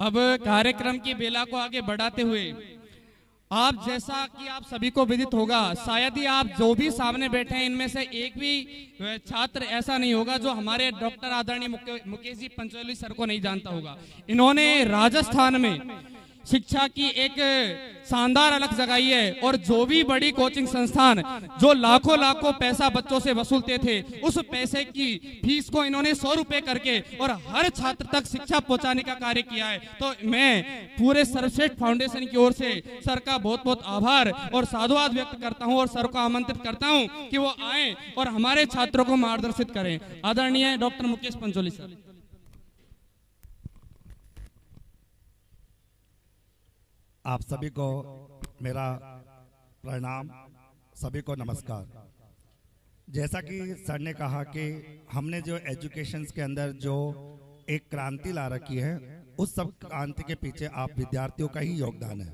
अब कार्यक्रम की बेला को आगे बढ़ाते हुए आप जैसा कि आप सभी को विदित होगा, शायद ही आप जो भी सामने बैठे हैं इनमें से एक भी छात्र ऐसा नहीं होगा जो हमारे डॉक्टर आदरणीय मुकेश जी पंचोली सर को नहीं जानता होगा। इन्होंने राजस्थान में शिक्षा की एक शानदार अलग जगाई है और जो भी बड़ी कोचिंग संस्थान जो लाखों लाखों पैसा बच्चों से वसूलते थे, उस पैसे की फीस को इन्होंने 100 रुपए करके और हर छात्र तक शिक्षा पहुंचाने का कार्य किया है। तो मैं पूरे सर्वश्रेष्ठ फाउंडेशन की ओर से सर का बहुत बहुत आभार और साधुवाद व्यक्त करता हूं और सर को आमंत्रित करता हूं कि वो आए और हमारे छात्रों को मार्गदर्शित करें। आदरणीय डॉक्टर मुकेश पंचोली सर। आप सभी को मेरा प्रणाम, सभी को नमस्कार। जैसा कि सर ने कहा कि हमने जो एजुकेशन के अंदर जो एक क्रांति ला रखी है, उस सब क्रांति के पीछे आप विद्यार्थियों का ही योगदान है।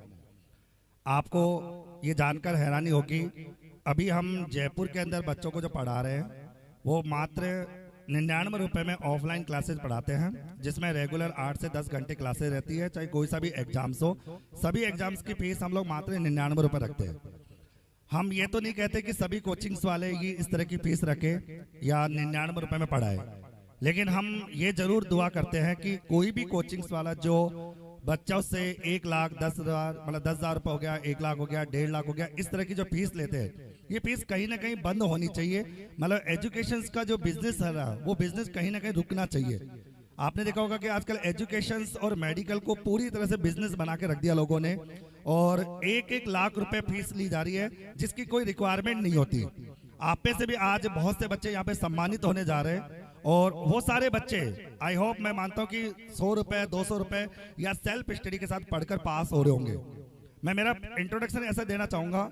आपको ये जानकर हैरानी होगी, अभी हम जयपुर के अंदर बच्चों को जो पढ़ा रहे हैं वो मात्र 99 रुपए में ऑफलाइन क्लासेस पढ़ाते हैं, जिसमें रेगुलर 8 से 10 घंटे क्लासेस रहती है, चाहे कोई सा भी एग्जाम्स हो। सभी एग्जाम्स की फीस हम लोग मात्र 99 रुपए रखते हैं। हम ये तो नहीं कहते कि सभी कोचिंग्स वाले ये इस तरह की फीस रखे या 99 रुपए में पढ़ाए, लेकिन हम ये जरूर दुआ करते हैं कि कोई भी कोचिंग्स वाला जो बच्चों से 1,10,000 मतलब 10,000 रुपये हो गया, 1 लाख हो गया, 1.5 लाख हो गया, इस तरह की जो फीस लेते हैं, ये फीस कहीं ना कहीं बंद होनी चाहिए। मतलब एजुकेशन का जो बिजनेस है ना, वो बिजनेस कहीं ना कहीं रुकना चाहिए। आपने देखा होगा कि आजकल एजुकेशन और मेडिकल को पूरी तरह से बिजनेस बना के रख दिया लोगों ने, और 1-1 लाख रुपए फीस ली जा रही है जिसकी कोई रिक्वायरमेंट नहीं होती। आप में से भी आज बहुत से बच्चे यहाँ पे सम्मानित होने जा रहे हैं, और वो सारे बच्चे आई होप, मैं मानता हूँ कि 100 रुपए 200 रुपए या सेल्फ स्टडी के साथ पढ़कर पास हो रहे होंगे। मैं मेरा इंट्रोडक्शन ऐसा देना चाहूंगा,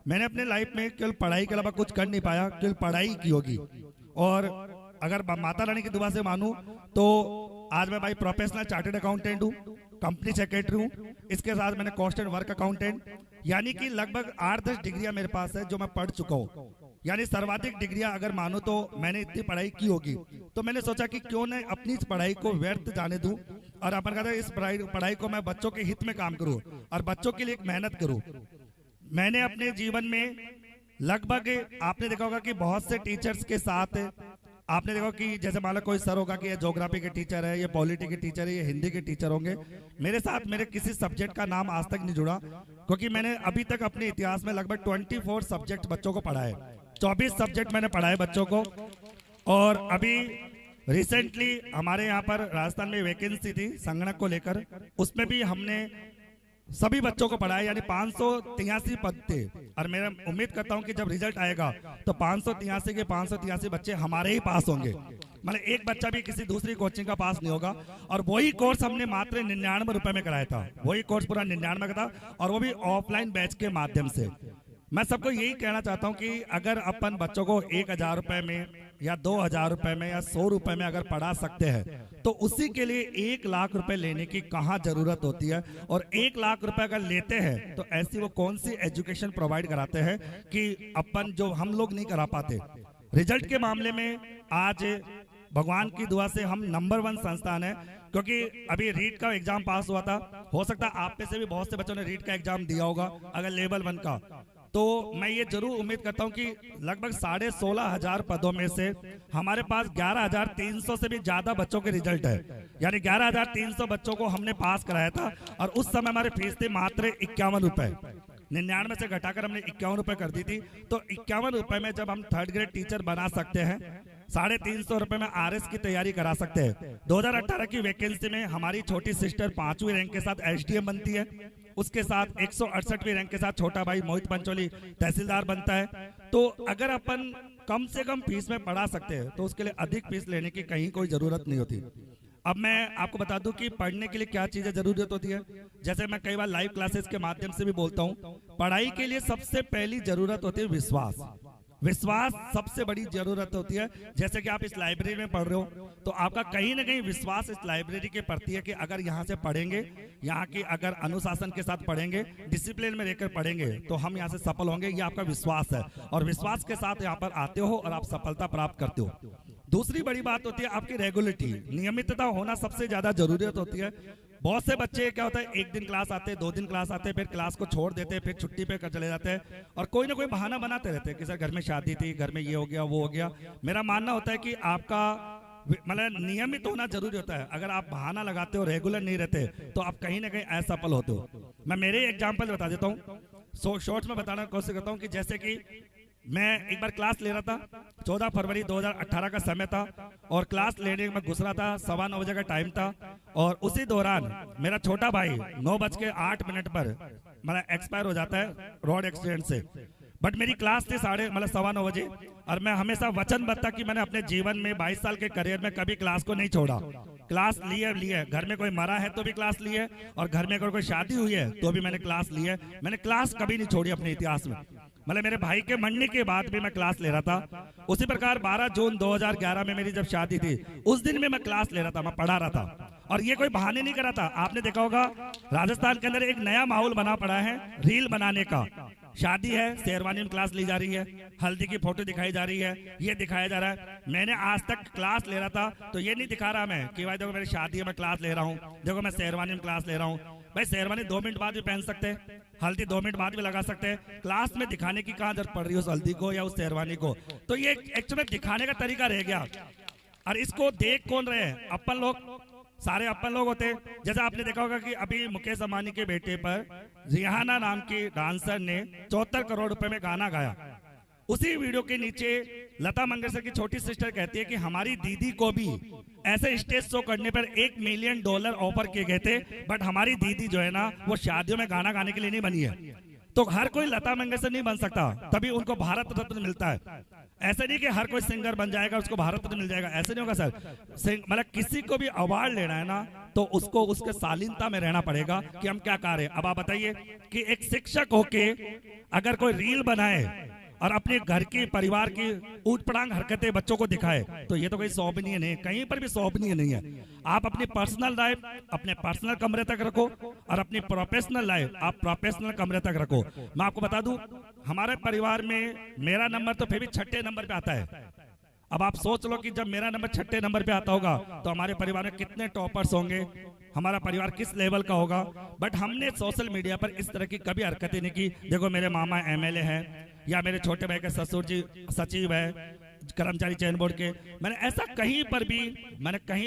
मैंने अपने लाइफ में केवल पढ़ाई के अलावा कुछ कर नहीं पाया, केवल पढ़ाई की होगी। और अगर माता रानी की दुआ से मानूं तो आज मैं भाई प्रोफेशनल चार्टर्ड अकाउंटेंट हूँ, कंपनी सेक्रेटरी हूँ, इसके साथ मैंने कॉस्ट एंड वर्क अकाउंटेंट, यानी कि लगभग 8-10 डिग्रियां मेरे पास है जो मैं पढ़ चुका हूँ। यानी सर्वाधिक डिग्रियां अगर मानो तो मैंने इतनी पढ़ाई की होगी। तो मैंने सोचा कि क्यों न अपनी इस पढ़ाई को व्यर्थ जाने दूं, और अपन कहते हैं इस पढ़ाई को मैं बच्चों के हित में काम करूं और बच्चों के लिए एक मेहनत करूं। मैंने अपने जीवन में लगभग, आपने देखा होगा कि बहुत से टीचर्स के साथ, आपने देखा कि जैसे मान लो कोई सर होगा कि ये ज्योग्राफी के टीचर है, ये पॉलिटी के टीचर है, ये हिंदी के टीचर होंगे। मेरे साथ मेरे किसी सब्जेक्ट का नाम आज तक नहीं जुड़ा, क्योंकि मैंने अभी तक अपने इतिहास में लगभग 24 सब्जेक्ट बच्चों को पढ़ाए, 24 सब्जेक्ट मैंने पढ़ाए बच्चों को। और अभी रिसेंटली हमारे यहाँ पर राजस्थान में वैकेंसी थी संगणक को लेकर, उसमें भी हमने सभी बच्चों को पढ़ाया, यानी 583 पद थे। और मैं उम्मीद करता हूं कि जब रिजल्ट आएगा तो 583 के 583 बच्चे हमारे ही पास होंगे, मतलब एक बच्चा भी किसी दूसरी कोचिंग का पास नहीं होगा। और वही कोर्स हमने मात्र 99 रुपए में कराया था, वही कोर्स पूरा 99 का था, और वो भी ऑफलाइन बैच के माध्यम से। मैं सबको यही कहना चाहता हूं कि अगर अपन बच्चों को 1,000 रुपए में या 2,000 रुपए में या 100 रुपए में अगर पढ़ा सकते हैं, तो उसी के लिए 1 लाख रुपए लेने की कहाँ जरूरत होती है। और 1 लाख रुपए अगर लेते हैं तो ऐसी वो कौन सी एजुकेशन प्रोवाइड कराते हैं कि अपन जो हम लोग नहीं करा पाते। रिजल्ट के मामले में आज भगवान की दुआ से हम नंबर 1 संस्थान है, क्योंकि अभी रीट का एग्जाम पास हुआ था। हो सकता है आप में से भी बहुत से बच्चों ने रीट का एग्जाम दिया होगा अगर लेवल 1 का। तो मैं ये जरूर उम्मीद करता हूं कि लगभग 16,500 पदों में से हमारे पास 11,300 से भी ज्यादा बच्चों के रिजल्ट है, यानी 11,300 बच्चों को हमने पास कराया था। और उस समय हमारी फीस थी मात्र 51 रुपए, 99 से घटाकर हमने 51 रुपए कर दी थी। तो 51 रुपए में जब हम 3rd ग्रेड टीचर बना सकते हैं, 350 रुपए में RS की तैयारी करा सकते हैं। 2018 की वैकेंसी में हमारी छोटी सिस्टर 5वीं रैंक के साथ SDM बनती है, उसके साथ 168वीं रैंक के साथ छोटा भाई मोहित पंचोली तहसीलदार बनता है। तो अगर अपन कम से कम फीस में पढ़ा सकते हैं तो उसके लिए अधिक फीस लेने की कहीं कोई जरूरत नहीं होती। अब मैं आपको बता दूं कि पढ़ने के लिए क्या चीजें जरूरत होती है। जैसे मैं कई बार लाइव क्लासेस के माध्यम से भी बोलता हूं, पढ़ाई के लिए सबसे पहली जरूरत होती है विश्वास। विश्वास सबसे बड़ी जरूरत होती है। जैसे कि आप इस लाइब्रेरी में पढ़ रहे हो तो आपका कहीं ना कहीं विश्वास इस लाइब्रेरी के प्रति है कि अगर यहाँ से पढ़ेंगे, यहाँ की अगर अनुशासन के साथ पढ़ेंगे, डिसिप्लिन में रहकर पढ़ेंगे तो हम यहाँ से सफल होंगे, ये आपका विश्वास है। और विश्वास के साथ यहाँ पर आते हो और आप सफलता प्राप्त करते हो। दूसरी बड़ी बात होती है आपकी रेगुलरिटी, नियमितता होना सबसे ज्यादा जरूरत होती है। बहुत से बच्चे क्या होता है, एक दिन क्लास आते हैं, 2 दिन क्लास आते हैं, फिर क्लास को छोड़ देते हैं, फिर छुट्टी पे चले जाते हैं और कोई ना कोई बहाना बनाते रहते हैं कि सर घर में शादी थी, घर में ये हो गया वो हो गया। मेरा मानना होता है कि आपका मतलब नियमित होना जरूरी होता है। अगर आप बहाना लगाते हो, रेगुलर नहीं रहते, तो आप कहीं ना कहीं असफल होते हो। मैं मेरे एग्जाम्पल बता देता हूँ, शॉर्ट्स में बताना कोशिश करता हूँ कि जैसे कि मैं एक बार क्लास ले रहा था, 14 फरवरी 2018 का समय था और क्लास लेने में घुस रहा था, 9:15 बजे का टाइम था और उसी दौरान मेरा छोटा भाई 9:08 पर मतलब एक्सपायर हो जाता है रोड एक्सीडेंट से। बट मेरी क्लास थी 9:15 बजे और मैं हमेशा वचनबद्ध था कि मैंने अपने जीवन में 22 साल के करियर में कभी क्लास को नहीं छोड़ा। क्लास लिए घर में कोई मरा है तो भी क्लास ली है और घर में अगर कोई शादी हुई है तो भी मैंने क्लास ली है। मैंने क्लास कभी नहीं छोड़ी अपने इतिहास में। मतलब मेरे भाई के मरने के बाद भी मैं क्लास ले रहा था। उसी प्रकार 12 जून 2011 में मेरी जब शादी थी, उस दिन में मैं क्लास ले रहा था, मैं पढ़ा रहा था और ये कोई बहाने नहीं कर रहा था। आपने देखा होगा राजस्थान के अंदर एक नया माहौल बना पड़ा है रील बनाने का। शादी है, शेरवानी में क्लास ली जा रही है, हल्दी की फोटो दिखाई जा रही है, ये दिखाया जा रहा है। मैंने आज तक क्लास ले रहा था तो ये नहीं दिखा रहा मैं कि भाई देखो मेरी शादी है, मैं क्लास ले रहा हूँ, देखो मैं शेरवानी में क्लास ले रहा हूँ। भाई शेरवानी 2 मिनट बाद भी पहन सकते हैं, हल्दी 2 मिनट बाद भी लगा सकते हैं। क्लास में दिखाने की कहाँ जरूरत पड़ रही है उस हल्दी को या उस शेरवानी को। तो ये एक्चुअली दिखाने का तरीका रह गया और इसको देख कौन रहे हैं? अपन लोग, सारे अपन लोग होते हैं। जैसे आपने देखा होगा कि अभी मुकेश अंबानी के बेटे पर रिहाना नाम की डांसर ने 74 करोड़ रुपए में गाना गाया। उसी वीडियो के नीचे लता मंगेशकर की छोटी सिस्टर कहती है कि हमारी दीदी को भी ऐसे स्टेज शो करने पर $1 मिलियन ऑफर किए गए थे, बट हमारी दीदी जो है ना वो शादियों में गाना गाने के लिए नहीं बनी है। तो हर कोई लता मंगेशकर नहीं बन सकता, तभी उनको भारत रत्न मिलता है। ऐसे नहीं कि हर कोई सिंगर बन जाएगा उसको भारत रत्न मिल जाएगा, ऐसे नहीं होगा सर। मतलब किसी को भी अवार्ड लेना है ना तो उसको उसके शालीनता में रहना पड़ेगा कि हम क्या कर रहे हैं। अब आप बताइए कि एक शिक्षक होके अगर कोई रील बनाए और अपने घर की परिवार की ऊटपटांग हरकतें बच्चों को दिखाए तो ये तो कोई शोभनीय नहीं है, कहीं पर भी शोभनीय नहीं है। आप अपनी पर्सनल लाइफ अपने पर्सनल कमरे तक रखो और अपनी प्रोफेशनल लाइफ आप प्रोफेशनल कमरे तक रखो। मैं आपको बता दूं हमारे परिवार में मेरा नंबर तो फिर भी 6ठे नंबर पे आता है। अब आप सोच लो कि जब मेरा नंबर 6ठे नंबर पे आता होगा तो हमारे परिवार में कितने टॉपर्स होंगे, हमारा परिवार किस लेवल का होगा। बट हमने सोशल मीडिया पर इस तरह की कभी हरकतें नहीं की। देखो मेरे मामा MLA हैं या मेरे छोटे भाई के ससुर जी सचिव है कर्मचारी चयन बोर्ड के, मैंने ऐसा कहीं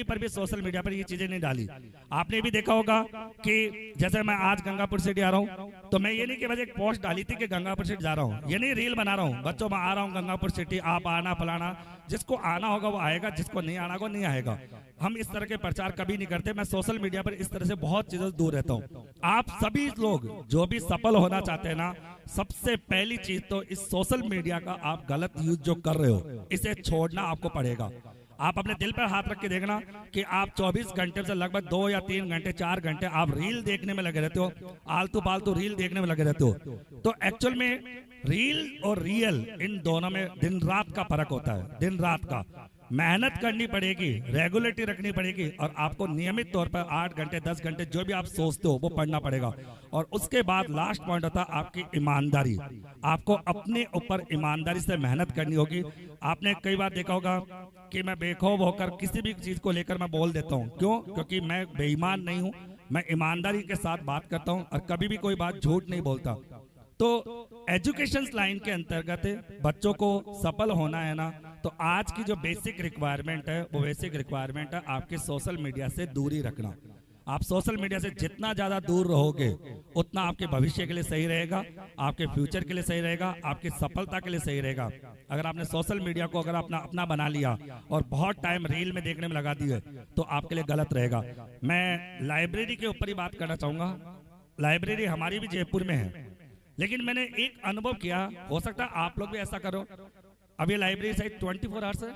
पर भी सोशल मीडिया पर ये चीजें नहीं डाली। आपने भी देखा होगा कि जैसे मैं आज गंगापुर सिटी आ रहा हूँ तो मैं ये नहीं कि बस एक पोस्ट डाली थी कि गंगापुर सिटी जा रहा हूँ, ये नहीं रील बना रहा हूँ बच्चों मैं आ रहा हूँ गंगापुर सिटी, आप आना फलाना। जिसको आना होगा वो आएगा, जिसको नहीं आना होगा नहीं आएगा। हम इस तरह के प्रचार कभी नहीं करते। मैं सोशल मीडिया पर इस तरह से बहुत चीजों से दूर रहता हूँ। आप सभी लोग जो भी सफल होना चाहते हैं ना, सबसे पहली चीज तो इस सोशल मीडिया का आप गलत यूज जो कर रहे हो इसे छोड़ना आपको पड़ेगा। आप अपने दिल पर हाथ रख के देखना कि आप 24 घंटे से लगभग 2 या 3 घंटे 4 घंटे आप रील देखने में लगे रहते हो, आलतू फालतू रील देखने में लगे रहते हो। तो एक्चुअल में रील और रियल इन दोनों में दिन रात का फर्क होता है। दिन रात का मेहनत करनी पड़ेगी, रेगुलेटरी रखनी पड़ेगी और आपको नियमित तौर पर 8 घंटे 10 घंटे जो भी आप सोचते हो वो पढ़ना पड़ेगा। और उसके बाद लास्ट पॉइंट होता है आपकी ईमानदारी। आपको अपने ऊपर ईमानदारी से मेहनत करनी होगी। आपने कई बार देखा होगा कि मैं बेखौफ होकर किसी भी चीज को लेकर मैं बोल देता हूँ। क्यों? क्योंकि मैं बेईमान नहीं हूँ, मैं ईमानदारी के साथ बात करता हूँ और कभी भी कोई बात झूठ नहीं बोलता। तो एजुकेशन लाइन के अंतर्गत बच्चों को सफल होना है ना, तो आज की जो बेसिक रिक्वायरमेंट है वो बेसिक रिक्वायरमेंट है आपके सोशल मीडिया से दूरी रखना। आप सोशल मीडिया से जितना ज्यादा दूर रहोगे उतना आपके भविष्य के लिए सही रहेगा, आपके फ्यूचर के लिए सही रहेगा, आपकी सफलता के लिए सही रहेगा। अगर आपने सोशल मीडिया को अगर अपना बना लिया और बहुत टाइम रील में देखने में लगा दिए तो आपके लिए गलत रहेगा। मैं लाइब्रेरी के ऊपर ही बात करना चाहूंगा। लाइब्रेरी हमारी भी जयपुर में है, लेकिन मैंने एक अनुभव किया, हो सकता है आप लोग भी ऐसा करो। अब ये लाइब्रेरी सही 24 आवर्स है,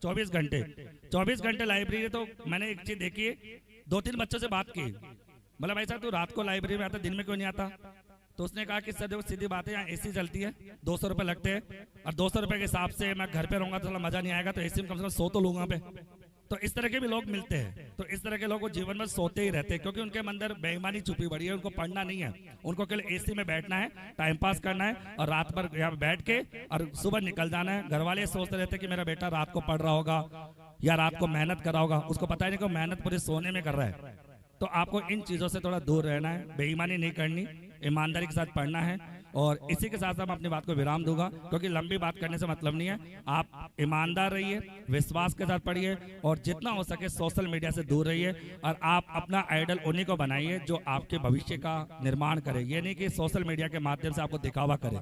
24 घंटे लाइब्रेरी। तो मैंने एक चीज देखी, 2-3 बच्चों से बात की, मतलब भाई साहब तू रात को लाइब्रेरी में आता, दिन में क्यों नहीं आता? तो उसने कहा कि सर देखो सीधी बात है, यहाँ AC चलती है, 200 रुपए लगते हैं और 200 रुपए के हिसाब से मैं घर पे रहूंगा तो थोड़ा मजा नहीं आएगा, तो AC में कम से कम 100 तो लूंगा पे। तो इस तरह के भी लोग मिलते हैं। तो इस तरह के लोग जीवन में सोते ही रहते हैं क्योंकि उनके अंदर बेईमानी छुपी पड़ी है। उनको पढ़ना नहीं है, उनको केवल AC में बैठना है, टाइम पास करना है और रात भर यहाँ बैठ के और सुबह निकल जाना है। घर वाले सोचते रहते हैं कि मेरा बेटा रात को पढ़ रहा होगा या रात को मेहनत कर रहा होगा, उसको पता ही नहीं कि मेहनत पूरे सोने में कर रहा है। तो आपको इन चीज़ों से थोड़ा दूर रहना है, बेईमानी नहीं करनी, ईमानदारी के साथ पढ़ना है। और इसी के साथ साथ मैं अपनी बात को विराम दूंगा, क्योंकि लंबी बात करने से मतलब नहीं है। आप ईमानदार रहिए, विश्वास के साथ पढ़िए, और जितना हो सके सोशल मीडिया से दूर रहिए, और आप अपना आइडल उन्हीं को बनाइए जो आपके भविष्य का निर्माण करे। ये नहीं कि सोशल मीडिया के माध्यम से आपको दिखावा करे।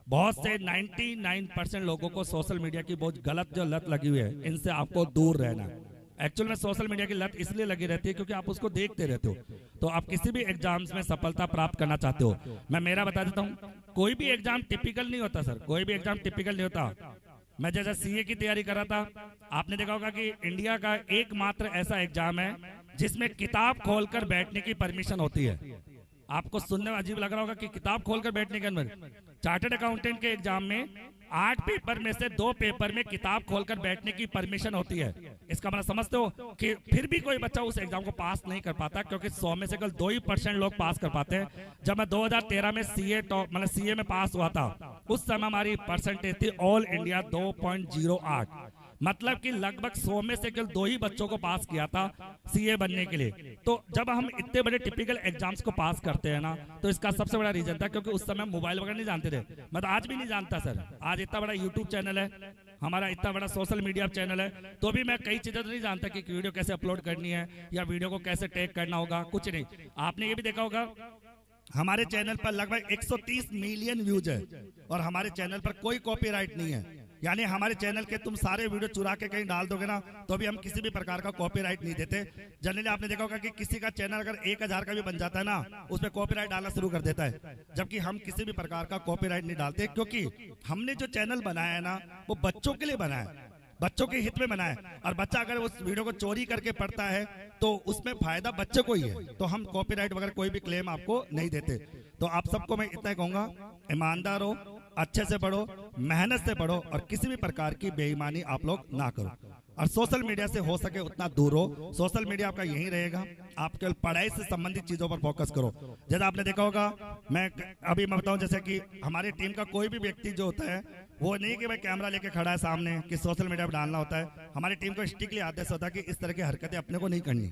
बहुत से 99% लोगों को सोशल मीडिया की बहुत गलत जो लत लगी हुई है, इनसे आपको दूर रहना है। एक्चुअल में सोशल मीडिया की लत इसलिए लगी रहती है क्योंकि आप उसको देखते रहते हो। तो आप किसी भी एग्जाम्स में सफलता प्राप्त करना चाहते हो, मैं मेरा बता देता हूँ, कोई भी एग्जाम टिपिकल नहीं होता सर, कोई भी एग्जाम टिपिकल नहीं होता। मैं जैसे सीए की तैयारी कर रहा था, आपने देखा होगा कि इंडिया का एकमात्र ऐसा एग्जाम है जिसमें किताब खोलकर बैठने की परमिशन होती है। आपको सुनने में अजीब लग रहा होगा कि किताब खोलकर बैठने के अंदर, चार्टर्ड अकाउंटेंट के एग्जाम में 8 पेपर में से 2 पेपर में किताब खोलकर बैठने की परमिशन होती है। इसका मतलब समझते हो कि फिर भी कोई बच्चा उस एग्जाम को पास नहीं कर पाता, क्योंकि 100 में से केवल 2% लोग पास कर पाते हैं। जब मैं 2013 में सीए में पास हुआ था, उस समय हमारी परसेंटेज थी ऑल इंडिया 2.08, मतलब कि लगभग 100 में से केवल 2 ही बच्चों को पास किया था सीए बनने के लिए। तो जब हम इतने बड़े टिपिकल एग्जाम्स को पास करते हैं ना, तो इसका सबसे बड़ा रीजन था क्योंकि उस समय मोबाइल वगैरह नहीं जानते थे। मैं तो आज भी नहीं जानता सर, आज इतना बड़ा यूट्यूब चैनल है हमारा, इतना बड़ा सोशल मीडिया चैनल है, तो भी मैं कई चीजें तो नहीं जानता कि वीडियो कैसे अपलोड करनी है या वीडियो को कैसे टैग करना होगा, कुछ नहीं। आपने ये भी देखा होगा हमारे चैनल पर लगभग 130 मिलियन व्यूज है, और हमारे चैनल पर कोई कॉपीराइट नहीं है। यानी हमारे चैनल के तुम सारे वीडियो चुरा के कहीं डाल दोगे ना, तो भी हम किसी भी प्रकार का कॉपीराइट नहीं देते। जनरली आपने देखा होगा कि किसी का चैनल अगर 1000 का भी बन जाता है ना, उसमें कॉपीराइट डालना शुरू कर देता है, जबकि हम किसी भी प्रकार का कॉपीराइट नहीं डालते, क्योंकि हमने जो चैनल बनाया है ना, वो बच्चों के लिए बनाया है, बच्चों के हित में बनाया है। और बच्चा अगर उस वीडियो को चोरी करके पढ़ता है तो उसमें फायदा बच्चे को ही है। तो हम कॉपीराइट वगैरह कोई भी क्लेम आपको नहीं देते। तो आप सबको मैं इतना ही कहूंगा, ईमानदार हो, अच्छे से पढ़ो, मेहनत से पढ़ो, और किसी भी प्रकार की बेईमानी आप लोग ना करो, और सोशल मीडिया से हो सके उतना दूर हो। सोशल मीडिया आपका यही रहेगा, आप केवल पढ़ाई से संबंधित चीजों पर फोकस करो। जैसे आपने देखा होगा, मैं बताऊं, जैसे कि हमारी टीम का कोई भी व्यक्ति जो होता है, वो नहीं कि भाई कैमरा लेके खड़ा है सामने कि सोशल मीडिया पर डालना होता है। हमारी टीम को स्ट्रिक्टली आदेश होता है कि इस तरह की हरकतें अपने को नहीं करनी।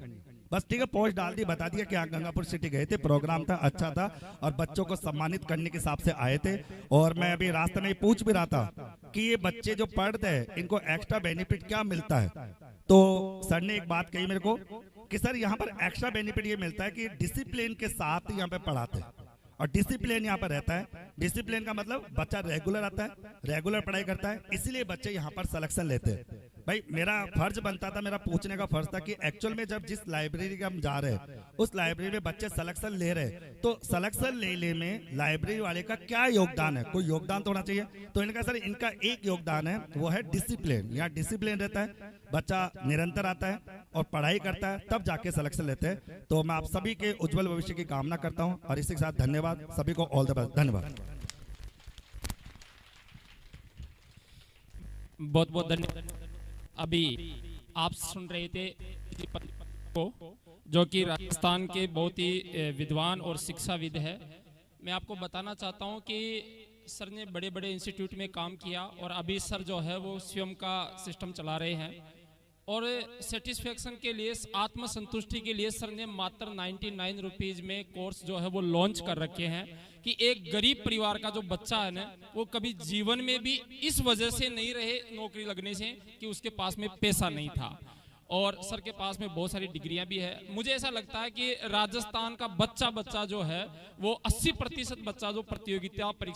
बस ठीक है, पोस्ट डाल दी, बता दिया कि आप गंगापुर सिटी गए थे, प्रोग्राम था, अच्छा था, और बच्चों को सम्मानित करने के हिसाब से आए थे। और मैं अभी रास्ते में पूछ भी रहा था कि ये बच्चे जो पढ़ते हैं, इनको एक्स्ट्रा बेनिफिट क्या मिलता है। तो सर ने एक बात कही मेरे को कि सर यहाँ पर एक्स्ट्रा बेनिफिट ये मिलता है कि डिसिप्लिन के साथ यहाँ पे पढ़ाते हैं, और डिसिप्लिन यहाँ पर रहता है। डिसिप्लिन का मतलब बच्चा रेगुलर आता है, रेगुलर पढ़ाई करता है, इसीलिए बच्चे यहाँ पर सिलेक्शन लेते हैं। भाई मेरा फर्ज बनता था, मेरा पूछने का फर्ज था कि एक्चुअल में जब जिस लाइब्रेरी का हम जा रहे हैं, उस लाइब्रेरी में बच्चे सिलेक्शन ले रहे हैं, तो सिलेक्शन ले में लाइब्रेरी वाले का क्या योगदान है, कोई योगदान तो होना चाहिए। तो इनका सर, इनका एक योगदान है, वो है डिसिप्लिन। यहाँ डिसिप्लिन रहता है, बच्चा निरंतर आता है और पढ़ाई करता है, तब जाके सिलेक्शन लेते हैं। तो मैं आप सभी के उज्जवल भविष्य की कामना करता हूँ, और इसी के साथ धन्यवाद सभी को, ऑल द बेस्ट, धन्यवाद। बहुत बहुत धन्यवाद। अभी आप सुन रहे थे को, जो कि राजस्थान के बहुत ही विद्वान और शिक्षाविद है। मैं आपको बताना चाहता हूं कि सर ने बड़े बड़े इंस्टीट्यूट में काम किया, और अभी सर जो है वो स्वयं का सिस्टम चला रहे हैं, और सेटिस्फेक्शन के लिए, आत्मसंतुष्टि के लिए सर ने मात्र 99 रुपीज़ में कोर्स जो है वो लॉन्च कर रखे हैं कि एक गरीब परिवार का जो बच्चा है ना, वो कभी जीवन में भी इस वजह से नहीं रहे नौकरी लगने से कि उसके पास में पैसा नहीं था। और सर के पास में बहुत सारी डिग्रियां भी है। मुझे ऐसा लगता है कि राजस्थान का बच्चा जो है वो 80% बच्चा जो प्रतियोगिता परीक्षा